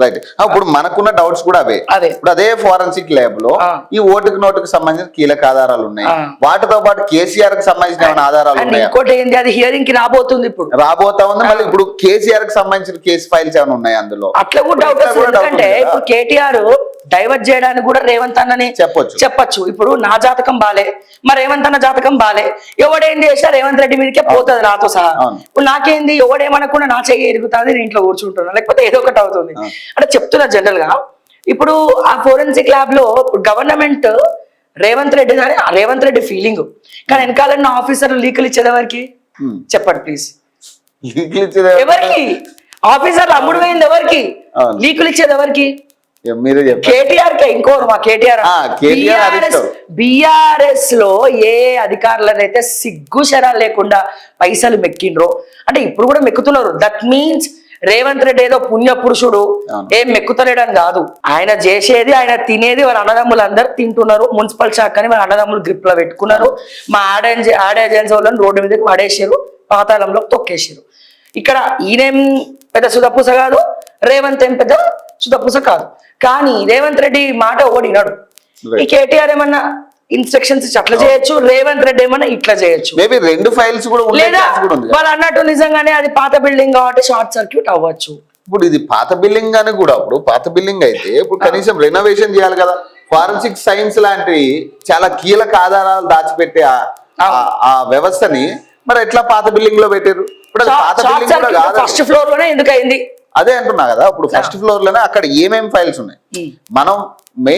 Right. ఇప్పుడు మనకున్న doubts కూడా అవే. ఇప్పుడు అదే ఫోరెన్సిక్ ల్యాబ్ లో ఈ ఓటుకు నోటుకు సంబంధించిన కీలక ఆధారాలు ఉన్నాయి. వాటితో పాటు కేసీఆర్ కి సంబంధించిన ఏమైనా ఆధారాలు ఉన్నాయి? ఇంకోటి ఏంటి, అది హియరింగ్ కి రాబోతుంది, ఇప్పుడు రాబోతా ఉంది. మళ్ళీ ఇప్పుడు కేసీఆర్ కి సంబంధించిన కేసు ఫైల్స్ ఏమైనా ఉన్నాయి అందులో? అట్లా కూడా డౌట్ వస్తుంది. ఎందుకంటే ఇప్పుడు కేటీఆర్ డైవర్ట్ చేయడానికి కూడా రేవంత్ అన్నని చెప్పచ్చు. ఇప్పుడు నా జాతకం బాలే, మరి రేవంత్ అన్న జాతకం బాలే, ఎవడేం చేసినా రేవంత్ రెడ్డి మీదకే పోతుంది నాతో సహా. ఇప్పుడు నాకేంది, ఎవడేమనకుండా నా చెయ్యి ఎరుగుతుంది, నేను ఇంట్లో కూర్చుంటున్నా, లేకపోతే ఏదో ఒకటి అవుతుంది అంటే చెప్తున్నా. జనరల్ గా ఇప్పుడు ఆ ఫోరెన్సిక్ ల్యాబ్ లో గవర్నమెంట్ రేవంత్ రెడ్డి ఫీలింగ్, కానీ వెనకాలన్న ఆఫీసర్ లీకులు ఇచ్చేది ఎవరికి చెప్పండి ప్లీజ్? ఎవరికి? ఆఫీసర్లు అమ్ముడు పోయింది ఎవరికి? లీకులు ఇచ్చేది ఎవరికి? కేటీఆర్ కే. ఇంకోరు మా కేటీఆర్ బిఆర్ఎస్ లో ఏ అధికారులనైతే సిగ్గు శరాలు లేకుండా పైసలు మెక్కిండ్రో, అంటే ఇప్పుడు కూడా మెక్కుతున్నారు. దట్ మీన్స్ రేవంత్ రెడ్డి ఏదో పుణ్య పురుషుడు ఏం మెక్కుతలేడని కాదు. ఆయన చేసేది, ఆయన తినేది వాళ్ళ అన్నదమ్ములు అందరు తింటున్నారు. మున్సిపల్ శాఖని వాళ్ళ అన్నదమ్ములు గ్రిప్ లో పెట్టుకున్నారు. మా ఆడ ఏజెన్సీ వాళ్ళని రోడ్డు మీదకి పడేసారు, పాతాళంలో తొక్కేసారు. ఇక్కడ ఈయనేం పెద్ద సుధపూస కాదు, రేవంత్ ఏం పెద్ద సుధపూస కాదు. కానీ రేవంత్ రెడ్డి మాట ఓడినాడు. ఈ కేటీఆర్ ఏమన్నా ఇన్స్ట్రక్షన్స్ అట్లా చేయొచ్చు, రేవంత్ రెడ్డి ఏమన్నా ఇట్లా చేయొచ్చు. రెండు ఫైల్స్ కూడా లేదా వాళ్ళు అన్నట్టు నిజంగానే అది పాత బిల్డింగ్ కాబట్టి షార్ట్ సర్క్యూట్ అవ్వచ్చు. ఇప్పుడు ఇది పాత బిల్డింగ్ అని కూడా, ఇప్పుడు పాత బిల్డింగ్ అయితే ఇప్పుడు కనీసం రెనోవేషన్ చేయాలి కదా. ఫారెన్సిక్ సైన్స్ లాంటి చాలా కీలక ఆధారాలు దాచిపెట్టే ఆ వ్యవస్థని మరి ఎట్లా పాత బిల్డింగ్ లో పెట్టారు? ఇప్పుడు పాత బిల్డింగ్ కూడా కాదు, ఫస్ట్ ఫ్లోర్ లోనే ఎందుకు అయింది? అదే అంటున్నా కదా. ఇప్పుడు ఫస్ట్ ఫ్లోర్ లోనే అక్కడ ఏమేమి ఫైల్స్ ఉన్నాయి, మనం మెయిన్